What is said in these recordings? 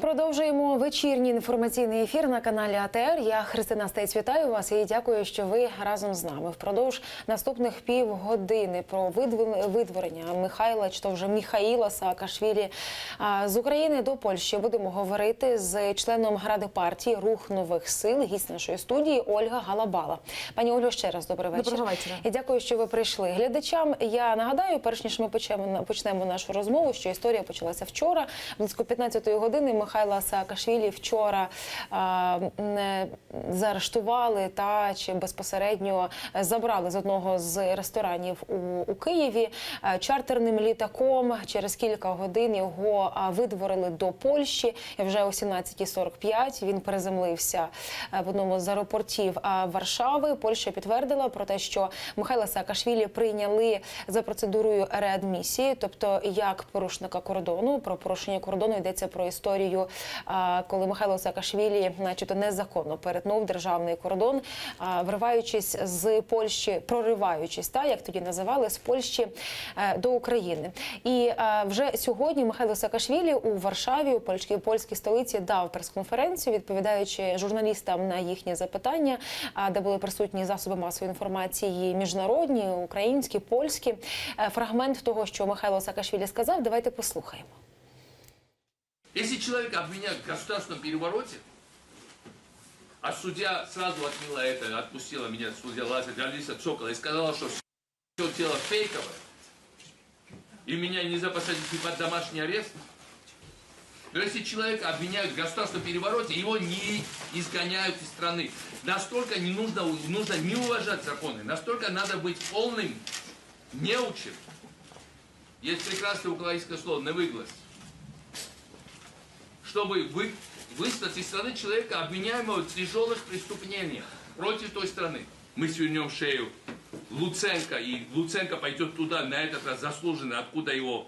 Продовжуємо вечірній інформаційний ефір на каналі АТР. Я Христина Стець, вітаю вас і дякую, що ви разом з нами. Впродовж наступних півгодини про видворення Михайла, чи то вже Міхаїла Саакашвілі з України до Польщі будемо говорити з членом Ради партії «Рух нових сил», гість нашої студії Ольга Галабала. Пані Олю, ще раз добрий вечір. Доброго вечора. І дякую, що ви прийшли. Глядачам я нагадаю, перш ніж ми почнемо нашу розмову, що історія почалася вчора, близько 15-ї години. Михайла Саакашвілі вчора заарештували чи безпосередньо забрали з одного з ресторанів у Києві. Чартерним літаком через кілька годин його видворили до Польщі. І вже о 17:45 він приземлився в одному з аеропортів Варшави. Польща підтвердила про те, що Михайла Саакашвілі прийняли за процедурою реадмісії, тобто як порушника кордону. Про порушення кордону йдеться про історію, коли Михайло Саакашвілі начебто незаконно перетнув державний кордон, вриваючись з Польщі, прориваючись, як тоді називали, з Польщі до України. І вже сьогодні Михайло Саакашвілі у Варшаві, у польській столиці, дав прес-конференцію, відповідаючи журналістам на їхні запитання, де були присутні засоби масової інформації міжнародні, українські, польські. Фрагмент того, що Михайло Саакашвілі сказав, давайте послухаємо. Если человека обвиняют в государственном перевороте, а судья сразу отмела это, отпустила меня, судья Лариса Цокола, и сказала, что все дело фейковое, и меня нельзя посадить под домашний арест, но если человека обвиняют в государственном перевороте, его не изгоняют из страны. Настолько нужно не уважать законы, настолько надо быть полным неучим. Есть прекрасное украинское слово «невыглас», чтобы выслать из страны человека, обвиняемого в тяжелых преступлениях против той страны. Мы свернем шею Луценко, и Луценко пойдет туда, на этот раз заслуженно, откуда его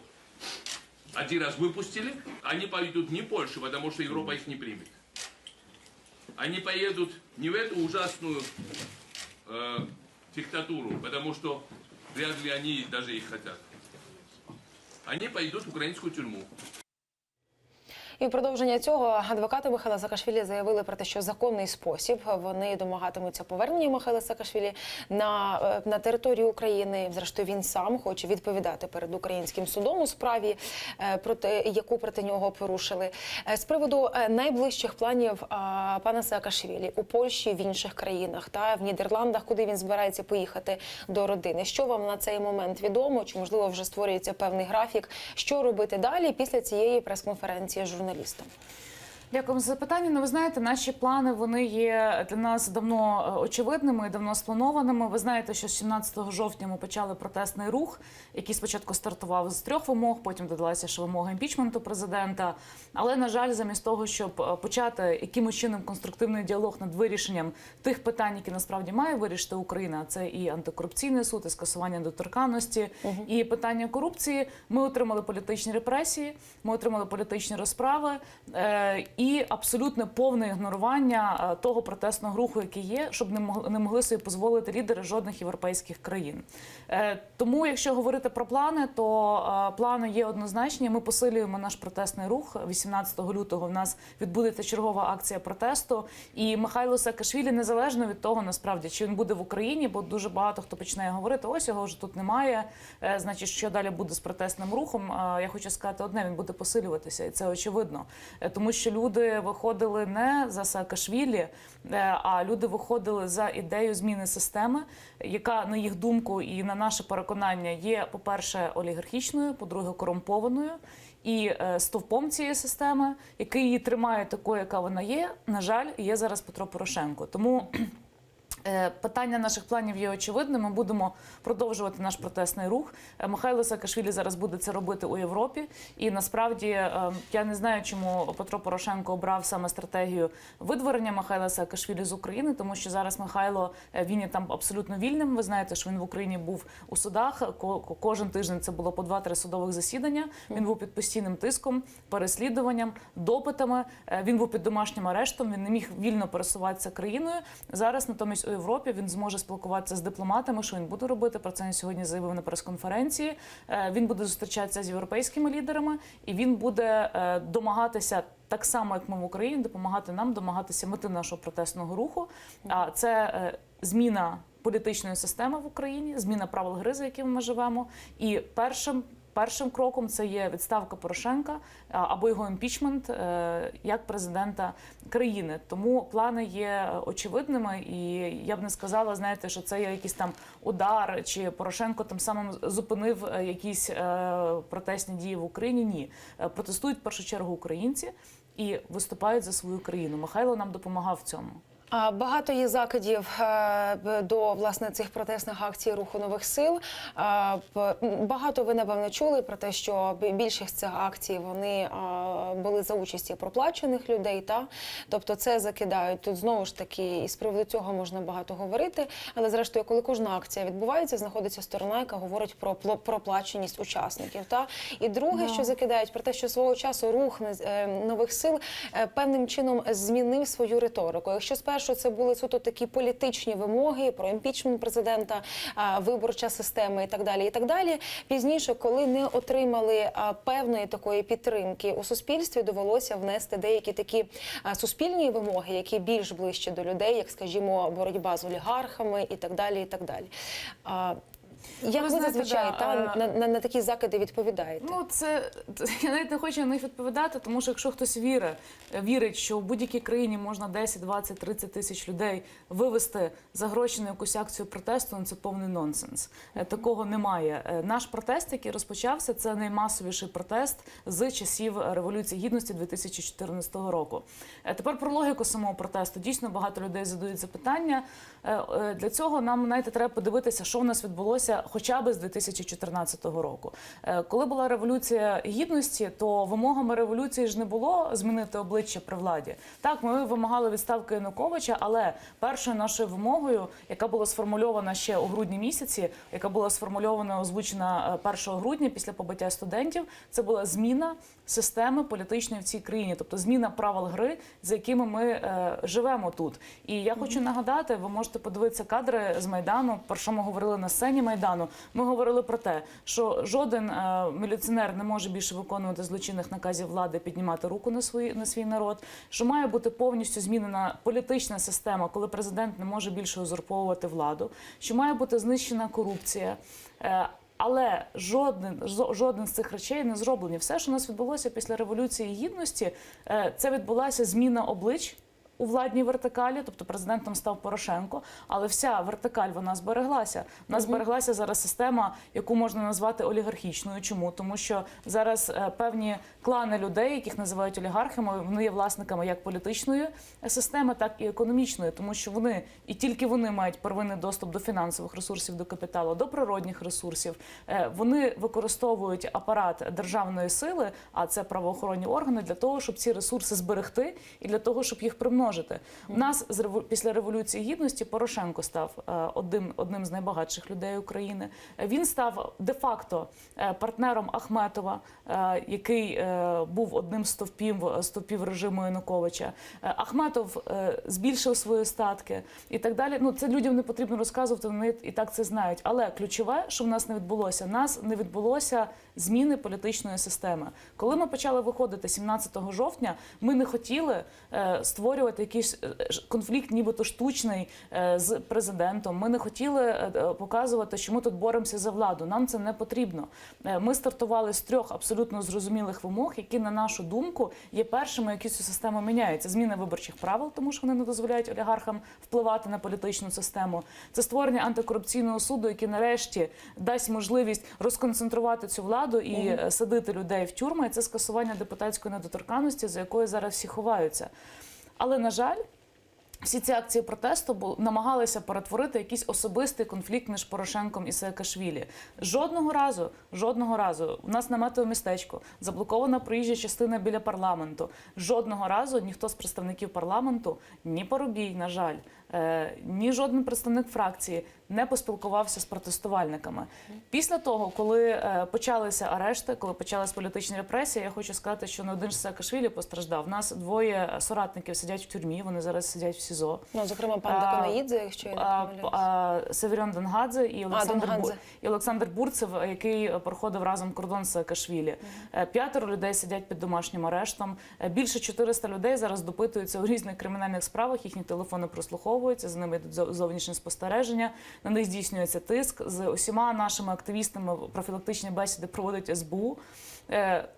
один раз выпустили. Они пойдут не в Польшу, потому что Европа их не примет. Они поедут не в эту ужасную диктатуру, потому что вряд ли они даже их хотят. Они пойдут в украинскую тюрьму. І в продовження цього адвокати Михайла Саакашвілі заявили про те, що в законний спосіб вони домагатимуться повернення Михайла Саакашвілі на територію України. Зрештою, він сам хоче відповідати перед українським судом у справі, яку проти нього порушили. З приводу найближчих планів пана Саакашвілі у Польщі, в інших країнах та в Нідерландах, куди він збирається поїхати до родини. Що вам на цей момент відомо? Чи, можливо, вже створюється певний графік? Що робити далі після цієї прес-конференції журналістам? Дякую за запитання. Ну, ви знаєте, наші плани, вони є для нас давно очевидними і давно спланованими. Ви знаєте, що 17 жовтня ми почали протестний рух, який спочатку стартував з 3 вимог, потім додалася ще вимога імпічменту президента. Але, на жаль, замість того, щоб почати якимось чином конструктивний діалог над вирішенням тих питань, які насправді має вирішити Україна, це і антикорупційний суд, і скасування недоторканності, і питання корупції, ми отримали політичні репресії, ми отримали політичні розправи, і абсолютно повне ігнорування того протестного руху, який є, щоб не могли собі дозволити лідери жодних європейських країн. Тому, якщо говорити про плани, то плани є однозначні. Ми посилюємо наш протестний рух. 18 лютого в нас відбудеться чергова акція протесту. І Михайло Саакашвілі, незалежно від того, насправді, чи він буде в Україні, бо дуже багато хто починає говорити, ось його вже тут немає, значить, що далі буде з протестним рухом. Я хочу сказати одне, він буде посилюватися, і це очевидно. Тому що люди виходили не за Саакашвілі, а люди виходили за ідею зміни системи, яка, на їх думку і на наше переконання, є, по-перше, олігархічною, по-друге, корумпованою. І стовпом цієї системи, який її тримає такою, яка вона є, на жаль, є зараз Петро Порошенко. Тому питання наших планів є очевидним. Ми будемо продовжувати наш протестний рух. Михайло Саакашвілі зараз буде це робити у Європі. І насправді я не знаю, чому Петро Порошенко обрав саме стратегію видворення Михайла Саакашвілі з України, тому що зараз Михайло, він є там абсолютно вільним. Ви знаєте, що він в Україні був у судах. Кожен тиждень це було по 2-3 судових засідання. Він був під постійним тиском, переслідуванням, допитами. Він був під домашнім арештом. Він не міг вільно пересуватися країною. Зараз натомість Європі, він зможе спілкуватися з дипломатами, що він буде робити, про це він сьогодні заявив на прес-конференції. Він буде зустрічатися з європейськими лідерами, і він буде домагатися, так само, як ми в Україні, допомагати нам домагатися мети нашого протестного руху. А це зміна політичної системи в Україні, зміна правил гри, за якими ми живемо. І першим кроком це є відставка Порошенка або його імпічмент як президента країни. Тому плани є очевидними, і я б не сказала, знаєте, що це є якийсь там удар, чи Порошенко тим самим зупинив якісь протестні дії в Україні. Ні. Протестують в першу чергу українці і виступають за свою країну. Михайло нам допомагав в цьому. Багато є закидів до, власне, цих протестних акцій Руху нових сил. Багато ви, напевно, чули про те, що більшість цих акцій вони були за участі проплачених людей. Та? Тобто це закидають. Тут знову ж таки і з приводу цього можна багато говорити. Але зрештою, коли кожна акція відбувається, знаходиться сторона, яка говорить про проплаченість учасників. Та? І друге, що закидають, про те, що свого часу Рух нових сил певним чином змінив свою риторику. Якщо спершу це були суто такі політичні вимоги про імпічмент президента, виборча система і так далі, і так далі. Пізніше, коли не отримали певної такої підтримки у суспільстві, довелося внести деякі такі суспільні вимоги, які більш ближче до людей, як, скажімо, боротьба з олігархами і так далі, і так далі. Як ви зазвичай на такі закиди відповідаєте? Ну, я навіть не хочу на них відповідати, тому що якщо хтось вірить, що в будь-якій країні можна 10, 20, 30 тисяч людей вивести за гроші на якусь акцію протесту, це повний нонсенс. Такого немає. Наш протест, який розпочався, це наймасовіший протест з часів Революції Гідності 2014 року. Тепер про логіку самого протесту. Дійсно, багато людей задають запитання. Для цього нам, знаєте, треба подивитися, що в нас відбулося хоча б з 2014 року. Коли була Революція Гідності, то вимогами революції ж не було змінити обличчя при владі. Так, ми вимагали відставки Януковича, але першою нашою вимогою, яка була сформульована ще у грудні місяці, яка була сформульована, озвучена 1 грудня після побиття студентів, це була зміна системи політичної в цій країні, тобто зміна правил гри, за якими ми живемо тут. І я хочу нагадати, ви можете подивитися кадри з Майдану, про що ми говорили на сцені Майдану. Ми говорили про те, що жоден міліціонер не може більше виконувати злочинних наказів влади, піднімати руку на свій народ, що має бути повністю змінена політична система, коли президент не може більше узурповувати владу, що має бути знищена корупція. Але жоден з цих речей не зроблені. Все, що у нас відбулося після Революції Гідності, це відбулася зміна облич у владній вертикалі, тобто президентом став Порошенко, але вся вертикаль, вона збереглася. У нас збереглася зараз система, яку можна назвати олігархічною. Чому? Тому що зараз певні клани людей, яких називають олігархами, вони є власниками як політичної системи, так і економічної, тому що вони, і тільки вони мають первинний доступ до фінансових ресурсів, до капіталу, до природних ресурсів. Вони використовують апарат державної сили, а це правоохоронні органи, для того, щоб ці ресурси зберегти і для того, щоб їх примножити. У нас після Революції Гідності Порошенко став одним з найбагатших людей України. Він став де-факто партнером Ахметова, який був одним з стовпів режиму Януковича. Ахметов збільшив свої статки і так далі. Ну, це людям не потрібно розказувати, вони і так це знають. Але ключове, що в нас не відбулося, не відбулося зміни політичної системи. Коли ми почали виходити 17 жовтня, ми не хотіли створювати якийсь конфлікт нібито штучний з президентом. Ми не хотіли показувати, що ми тут боремося за владу. Нам це не потрібно. Ми стартували з 3 абсолютно зрозумілих вимог, які, на нашу думку, є першими, які цю систему міняють. Це зміна виборчих правил, тому що вони не дозволяють олігархам впливати на політичну систему. Це створення антикорупційного суду, який нарешті дасть можливість розконцентрувати цю владу і садити людей в тюрми. І це скасування депутатської недоторканності, за якою зараз всі ховаються. Але, на жаль, всі ці акції протесту намагалися перетворити якийсь особистий конфлікт між Порошенком і Саакашвілі. Жодного разу. У нас наметове містечко, заблокована проїжджа частина біля парламенту. Жодного разу ніхто з представників парламенту, ні Парубій, на жаль, ні жоден представник фракції не поспілкувався з протестувальниками. Після того, коли почалися арешти, коли почалась політична репресія, я хочу сказати, що не один ж Саакашвілі постраждав. У нас 2 соратників сидять в тюрмі, вони зараз сидять в СІЗО. Ну, зокрема, пан Деканоїдзе, якщо я не помиляюсь. Северіон Денгадзе і Денгадзе. Олександр Бурцев, який проходив разом кордон з Саакашвілі. 5 людей сидять під домашнім арештом. Більше 400 людей зараз допитуються у різних кримінальних справах, їхні телефони прослуховуються, за ними йдуть зовнішні спостереження, на них здійснюється тиск. З усіма нашими активістами профілактичні бесіди проводить СБУ.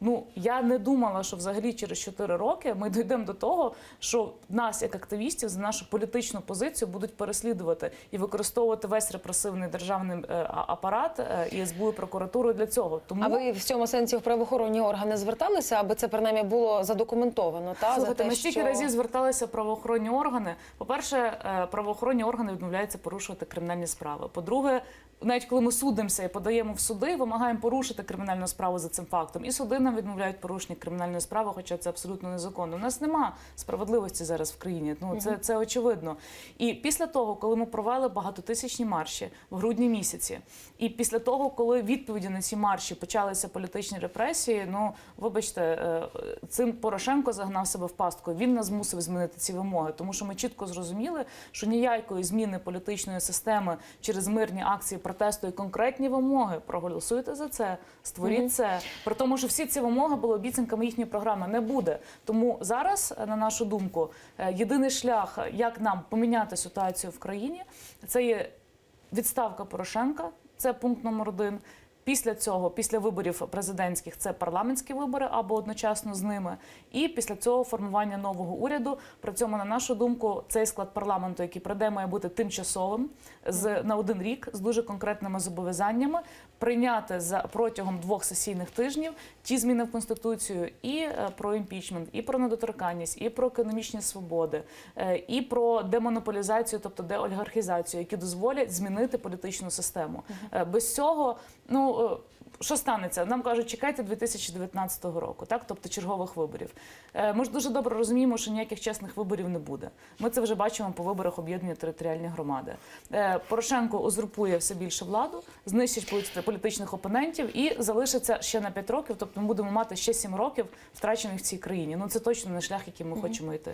Ну, я не думала, що взагалі через 4 роки ми дійдемо до того, що нас, як активістів, за нашу політичну позицію будуть переслідувати і використовувати весь репресивний державний апарат і СБУ, і прокуратуру для цього. Тому... А ви в цьому сенсі в правоохоронні органи зверталися, аби це принаймні було задокументовано? Слухайте, ми стільки разів зверталися в правоохоронні органи. По-перше, правоохоронні органи відмовляються порушувати кримінальні справи. По-друге, навіть коли ми судимося і подаємо в суди, вимагаємо порушити кримінальну справу за цим фактом. І суди нам відмовляють порушення кримінальної справи, хоча це абсолютно незаконно. У нас нема справедливості зараз в країні. Ну, це очевидно. І після того, коли ми провели багатотисячні марші в грудні місяці, і після того, коли відповіді на ці марші почалися політичні репресії, ну, вибачте, цим Порошенко загнав себе в пастку. Він нас змусив змінити ці вимоги, тому що ми чітко зрозуміли, що ніякої зміни політичної системи через мирні акції протесту і конкретні вимоги. Проголосуйте за це, створіть це. При тому, що всі ці вимоги були обіцянками їхньої програми. Не буде. Тому зараз, на нашу думку, єдиний шлях, як нам поміняти ситуацію в країні, це є відставка Порошенка, це пункт номер 1. Після цього, після виборів президентських, це парламентські вибори або одночасно з ними. І після цього формування нового уряду. При цьому, на нашу думку, цей склад парламенту, який прийде, має бути тимчасовим на 1 рік з дуже конкретними зобов'язаннями. Прийняти протягом 2 сесійних тижнів ті зміни в Конституцію і про імпічмент, і про недоторканність, і про економічні свободи, і про демонополізацію, тобто деолігархізацію, які дозволять змінити політичну систему. Без цього, ну, що станеться? Нам кажуть, чекайте 2019 року, так? Тобто чергових виборів. Ми ж дуже добре розуміємо, що ніяких чесних виборів не буде. Ми це вже бачимо по виборах об'єднаної територіальної громади. Порошенко узурпує все більше владу, знищить політичних опонентів і залишиться ще на 5 років, тобто ми будемо мати ще 7 років втрачених в цій країні. Ну це точно не шлях, яким ми хочемо йти.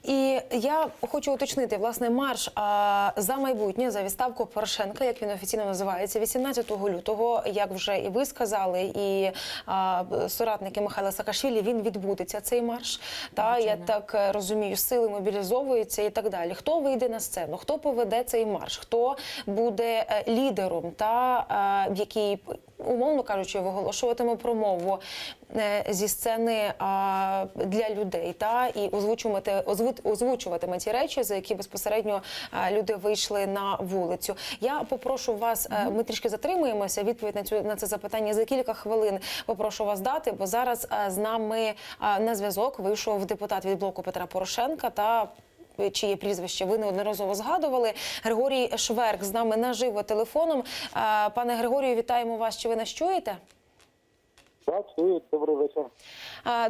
І я хочу уточнити, власне, марш за майбутнє, за відставку Порошенка, як він офіційно називається, 18 лютого, як вже і ви сказали, і соратники Михайла Саакашвілі, він відбудеться, цей марш. Та, я так розумію, сили мобілізовуються і так далі. Хто вийде на сцену, хто поведе цей марш, хто буде лідером, та, який, умовно кажучи, виголошуватиме промову зі сцени для людей, та, і озвучуватиме ті речі, за які безпосередньо люди вийшли на вулицю. Я попрошу вас, ми трішки затримуємося, відповідь на це запитання за кілька хвилин попрошу вас дати, бо зараз з нами на зв'язок вийшов депутат від блоку Петра Порошенка, та чиє прізвище ви неодноразово згадували, Григорій Шверк з нами наживо телефоном. Пане Григорію, вітаємо вас. Чи ви нас чуєте? Так, добрий вечір.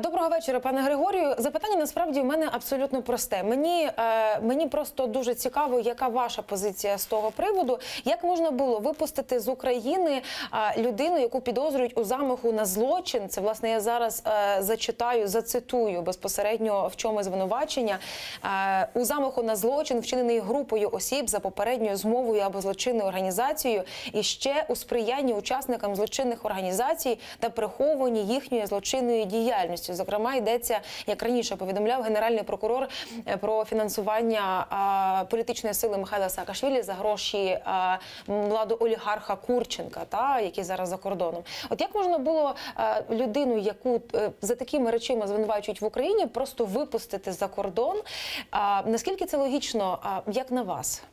Доброго вечора, пане Григорію. Запитання насправді в мене абсолютно просте. Мені просто дуже цікаво, яка ваша позиція з того приводу. Як можна було випустити з України людину, яку підозрюють у замаху на злочин? Це, власне, я зараз зацитую безпосередньо в чому звинувачення. У замаху на злочин, вчинений групою осіб за попередньою змовою або злочинною організацією, і ще у сприянні учасникам злочинних організацій та прихованні їхньої злочинної діяльності. Зокрема, йдеться, як раніше повідомляв генеральний прокурор, про фінансування політичної сили Михайла Саакашвілі за гроші владоолігарха Курченка, та, який зараз за кордоном. От як можна було людину, яку за такими речами звинувачують в Україні, просто випустити за кордон? Наскільки це логічно, як на вас?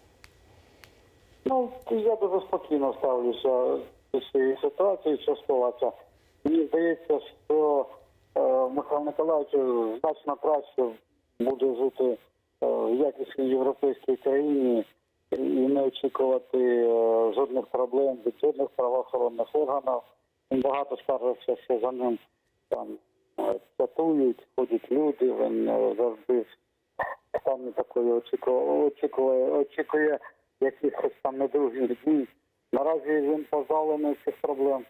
Ну, я дуже спокійно ставлюся до цієї ситуації, що склалася. Мені здається, що Михайло Миколаївич значно краще буде жити в якісній європейській країні і не очікувати жодних проблем від жодних правоохоронних органів. Він багато скаржився, що за ним там цятують, ходять люди, він завжди в стані такої очікує якихось там недружніх дій. Наразі він позбавлений цих проблем.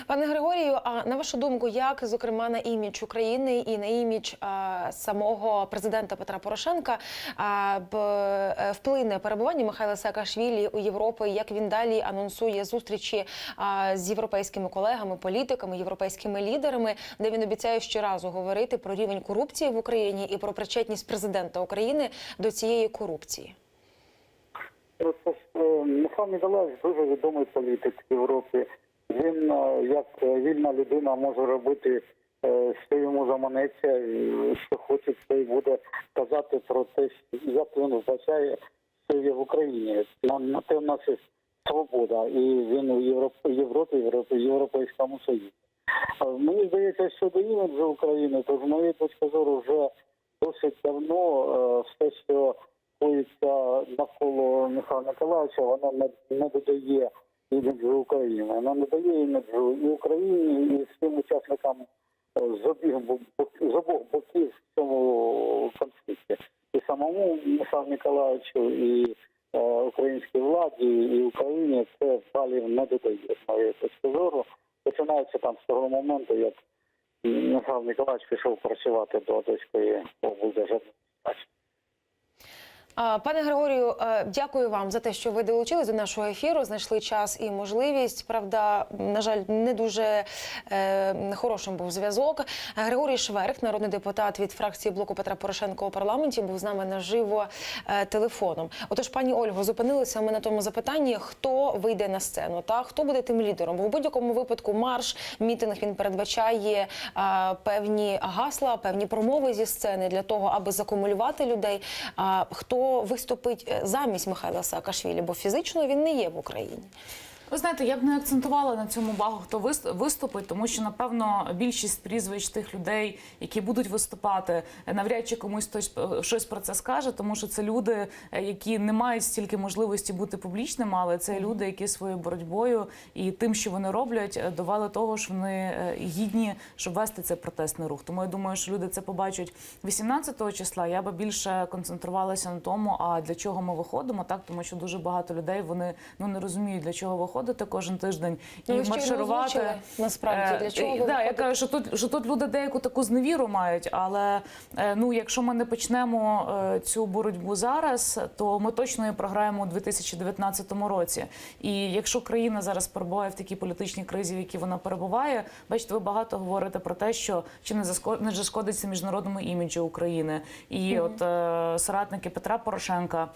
Пане Григорію, а на вашу думку, як, зокрема, на імідж України і на імідж самого президента Петра Порошенка вплине перебування Михайла Саакашвілі у Європі, як він далі анонсує зустрічі з європейськими колегами, політиками, європейськими лідерами, де він обіцяє щоразу говорити про рівень корупції в Україні і про причетність президента України до цієї корупції? Михайло Миколаївич дуже відомий політик в Європі. Він, як вільна людина, може робити, що йому заманеться, що хоче, що й буде казати про те, як він вбачає, що є в Україні. На те в нас є свобода, і він у Європі, в Європейському Союзі. Мені здається, що до іміджу України, то з моєї точки зору вже досить давно все, що коїться навколо Михайла Миколаївича, воно не додає іміджу України. Вона не дає іміджу і Україні, і всім учасникам з обох боків в цьому конфлікті. І самому Михайлу Миколаївичу, і українській владі, і Україні це далі не додає, з моєї точки зору. Починається там з того моменту, як Михайло Миколаївич пішов працювати до Одеської облдержадміністрації. Пане Григорію, дякую вам за те, що ви долучились до нашого ефіру, знайшли час і можливість. Правда, на жаль, не дуже хорошим був зв'язок. Григорій Шверк, народний депутат від фракції блоку Петра Порошенка у парламенті, був з нами наживо телефоном. Отож, пані Ольго, зупинилися ми на тому запитанні, хто вийде на сцену, та хто буде тим лідером. Бо в будь-якому випадку марш, мітинг, він передбачає певні гасла, певні промови зі сцени для того, аби закумулювати людей. Хто виступить замість Михайла Саакашвілі, бо фізично він не є в Україні? Ви знаєте, я б не акцентувала на цьому увагу, хто виступить, тому що, напевно, більшість прізвищ тих людей, які будуть виступати, навряд чи комусь хтось щось про це скаже, тому що це люди, які не мають стільки можливості бути публічними, але це люди, які своєю боротьбою і тим, що вони роблять, довели того, що вони гідні, щоб вести цей протестний рух. Тому я думаю, що люди це побачать 18 числа. Я би більше концентрувалася на тому, а для чого ми виходимо, так, тому що дуже багато людей, вони не розуміють, для чого виходити кожен тиждень і марширувати. Насправді, для чого ви я кажу, що тут люди деяку таку зневіру мають, але якщо ми не почнемо цю боротьбу зараз, то ми точно її програємо у 2019 році. І якщо країна зараз перебуває в такій політичній кризі, в якій вона перебуває, бачите, ви багато говорите про те, що чи не зашкодиться міжнародному іміджу України. І от соратники Петра Порошенка,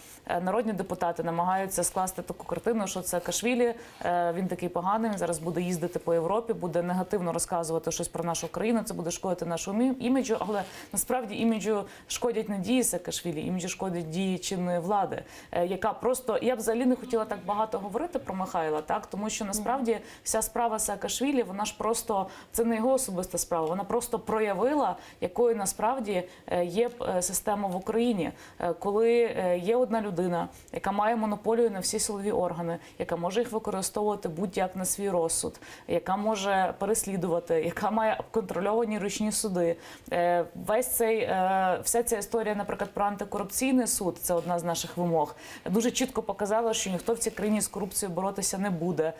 народні депутати намагаються скласти таку картину, що це Саакашвілі, він такий поганий, він зараз буде їздити по Європі, буде негативно розказувати щось про нашу країну, це буде шкодити нашому іміджу, але насправді іміджу шкодять не дії Саакашвілі, іміджу шкодять дії чинної влади, яка просто, я б взагалі не хотіла так багато говорити про Михайла, так, тому що насправді вся справа Саакашвілі, вона ж просто, це не його особиста справа, вона просто проявила, якою насправді є система в Україні, коли є одна людина, яка має монополію на всі силові органи, яка може їх використовувати будь-як на свій розсуд, яка може переслідувати, яка має контрольовані ручні суди. Вся ця історія, наприклад, про антикорупційний суд, це одна з наших вимог, дуже чітко показала, що ніхто в цій країні з корупцією боротися не буде.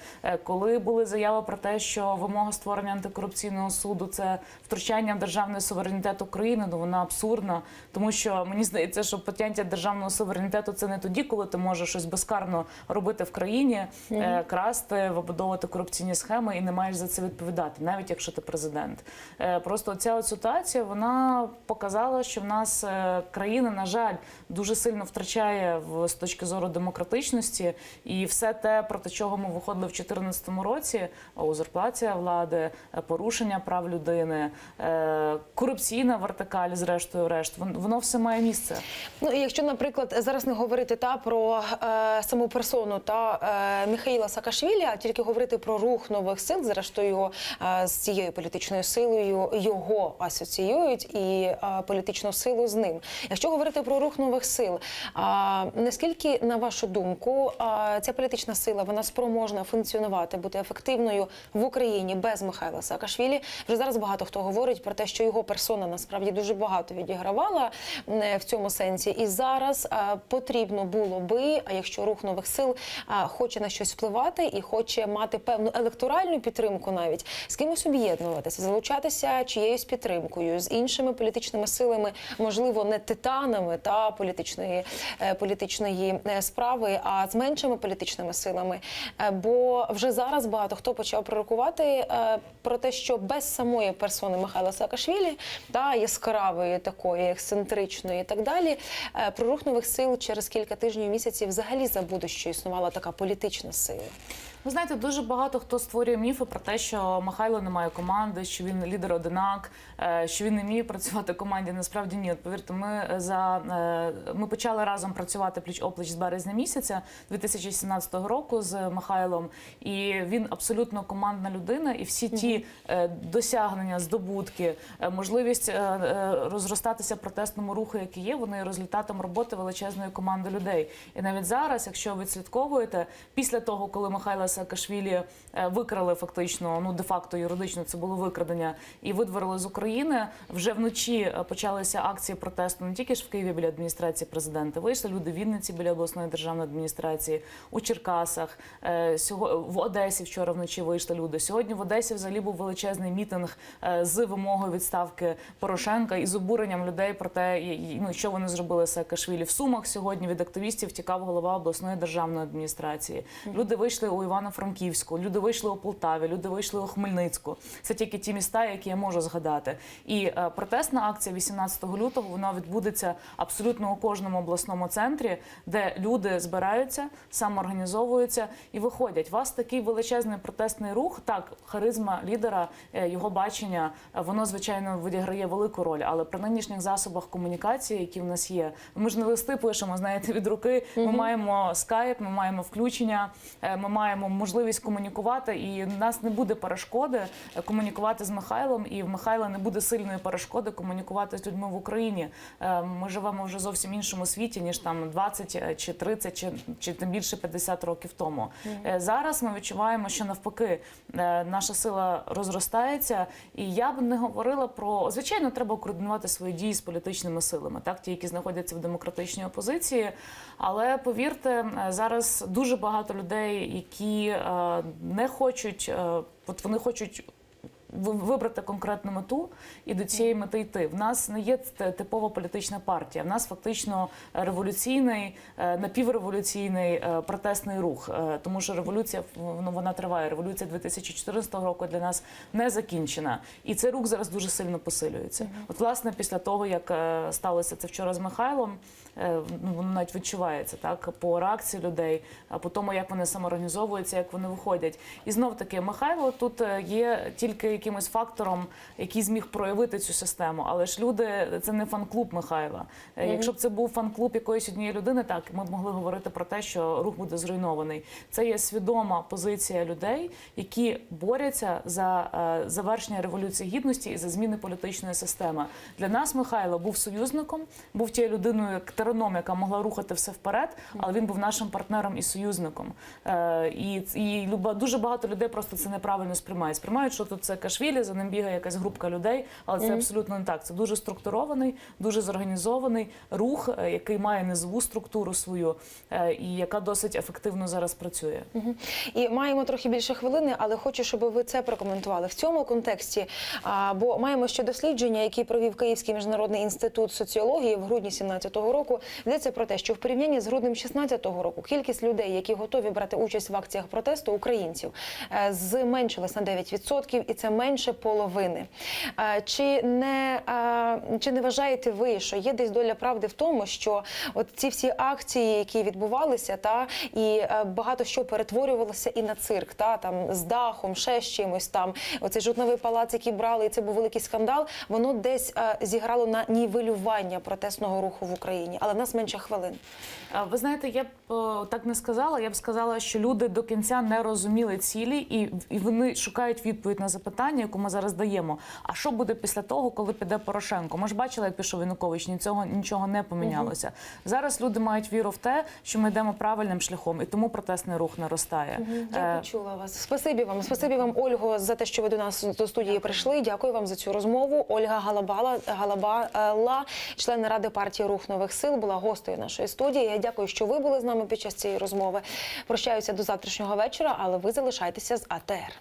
Коли були заяви про те, що вимога створення антикорупційного суду – це втручання в державний суверенітет України, то вона абсурдна, тому що мені здається, що поняття державного суверенітету – це не тоді, коли ти можеш щось безкарно робити в країні, красти, вибудовувати корупційні схеми і не маєш за це відповідати, навіть якщо ти президент. Просто ця ситуація, вона показала, що в нас країна, на жаль, дуже сильно втрачає з точки зору демократичності, і все те, проти чого ми виходили в 2014 році, узурпація влади, порушення прав людини, корупційна вертикаль, зрештою решт, воно все має місце. Ну, і якщо, наприклад, зараз не говорити про саму персону Михайла Саакашвілі, а тільки говорити про рух нових сил, зрештою з цією політичною силою його асоціюють і політичну силу з ним. Якщо говорити про рух нових сил, наскільки, на вашу думку, ця політична сила, вона спроможна функціонувати, бути ефективною в Україні без Михайла Саакашвілі? Вже зараз багато хто говорить про те, що його персона насправді дуже багато відігравала в цьому сенсі. І зараз потрібно було би, а якщо рух нових сил хоче на щось впливати, працювати і хоче мати певну електоральну підтримку, навіть з кимось об'єднуватися, залучатися чиєюсь підтримкою з іншими політичними силами, можливо, не титанами та політичної справи, а з меншими політичними силами. Бо вже зараз багато хто почав пророкувати про те, що без самої персони Михайла Саакашвілі, та яскравої, такої ексцентричної і так далі, про рух нових сил через кілька тижнів, місяців взагалі забуде, що існувала така політична сила. Ви знаєте, дуже багато хто створює міфи про те, що Михайло не має команди, що він лідер-одинак, що він не вміє працювати в команді. Насправді ні. От, повірте, ми почали разом працювати пліч-опліч з березня місяця 2017 року з Михайлом. І він абсолютно командна людина. І всі ті досягнення, здобутки, можливість розростатися протестному руху, який є, вони є результатом роботи величезної команди людей. І навіть зараз, якщо ви відслідковуєте, після того, коли Михайла Саакашвілі викрали фактично, ну де-факто юридично це було викрадення, і видворили з України, вже вночі почалися акції протесту не тільки ж в Києві біля адміністрації президента, вийшли люди в Вінниці біля обласної державної адміністрації, у Черкасах, в Одесі вчора вночі вийшли люди. Сьогодні в Одесі взагалі був величезний мітинг з вимогою відставки Порошенка і з обуренням людей про те, ну, що вони зробили з Саакашвілі. В Сумах сьогодні від активістів тікав голова обласної державної адміністрації. Люди вийшли у Івано-Франківську, люди вийшли у Полтаві, люди вийшли у Хмельницьку. Це тільки ті міста, які я можу згадати. І протестна акція 18 лютого, вона відбудеться абсолютно у кожному обласному центрі, де люди збираються, самоорганізовуються і виходять. У вас такий величезний протестний рух, так, харизма лідера, його бачення, воно, звичайно, відіграє велику роль, але при нинішніх засобах комунікації, які в нас є, ми ж не листи пишемо, знаєте, від руки, ми маємо скайп, ми маємо включення, ми маємо можливість комунікувати, і в нас не буде перешкоди комунікувати з Михайлом, і в Михайла не буде сильної перешкоди комунікувати з людьми в Україні. Ми живемо вже зовсім іншому світі, ніж там 20 чи 30 чи тим більше 50 років тому. Зараз ми відчуваємо, що навпаки наша сила розростається, і я б не говорила про... Звичайно, треба координувати свої дії з політичними силами, так, ті, які знаходяться в демократичній опозиції, але повірте, зараз дуже багато людей, які не хочуть, от вони хочуть вибрати конкретну мету і до цієї мети йти. В нас не є типова політична партія, в нас фактично революційний, напівреволюційний протестний рух, тому що революція, вона триває. Революція 2014 року для нас не закінчена. І цей рух зараз дуже сильно посилюється. От, власне, після того, як сталося це вчора з Михайлом, воно навіть відчувається, так, по реакції людей, по тому, як вони самоорганізовуються, як вони виходять. І знов-таки, Михайло тут є тільки якимось фактором, який зміг проявити цю систему. Але ж люди, це не фан-клуб Михайла. Якщо б це був фан-клуб якоїсь однієї людини, так, ми б могли говорити про те, що рух буде зруйнований. Це є свідома позиція людей, які борються за завершення Революції Гідності і за зміни політичної системи. Для нас Михайло був союзником, був тією людиною, як Тереном, яка могла рухати все вперед, але він був нашим партнером і союзником. І дуже багато людей просто це неправильно сприймають. Сприймають, що тут це Саакашвілі, за ним бігає якась групка людей, але це абсолютно не так. Це дуже структурований, дуже зорганізований рух, який має низову структуру свою і яка досить ефективно зараз працює. І маємо трохи більше хвилини, але хочу, щоб ви це прокоментували. В цьому контексті, бо маємо ще дослідження, які провів Київський міжнародний інститут соціології в грудні 2017 року. Йдеться про те, що в порівнянні з груднем 2016 року кількість людей, які готові брати участь в акціях протесту, українців, зменшилась на 9%, і це менше половини. Чи не вважаєте ви, що є десь доля правди в тому, що от ці всі акції, які відбувалися, і багато що перетворювалося і на цирк, там з дахом, ще з чимось, оцей Жовтневий палац, який брали, і це був великий скандал, воно десь зіграло на нівелювання протестного руху в Україні, але в нас менше хвилин. Ви знаєте, я б так не сказала, я б сказала, що люди до кінця не розуміли цілі, і вони шукають відповідь на запитання, питання, яку ми зараз даємо. А що буде після того, коли піде Порошенко? Ми ж бачили, як пішов Янукович, нічого не помінялося. Зараз люди мають віру в те, що ми йдемо правильним шляхом, і тому протестний рух наростає. Я почула вас. Спасибі вам, Ольго, за те, що ви до нас до студії прийшли. Дякую вам за цю розмову. Ольга Галабала, член Ради партії «Рух нових сил», була гостею нашої студії. Я дякую, що ви були з нами під час цієї розмови. Прощаюся до завтрашнього вечора, але ви залишайтеся з АТР.